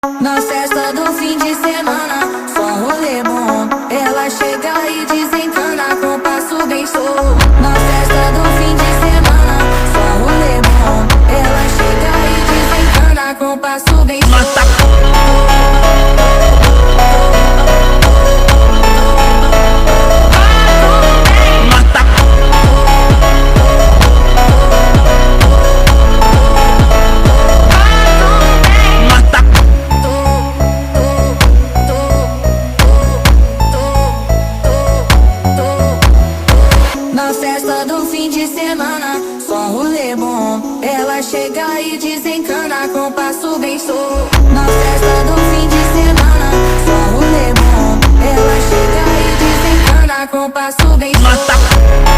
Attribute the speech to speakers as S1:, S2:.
S1: Na festa do fim de semana, só rolê bom. Ela chega e desencana com passo bem solto. Na festa do fim de semana, só rolê bom. Ela chega e desencana com passo bem solto. Na festa do fim de semana, só rolê bom. Ela chega e desencana com passo bem solto. Na festa do fim de semana, só rolê bom. Ela chega e desencana com passo bem solto.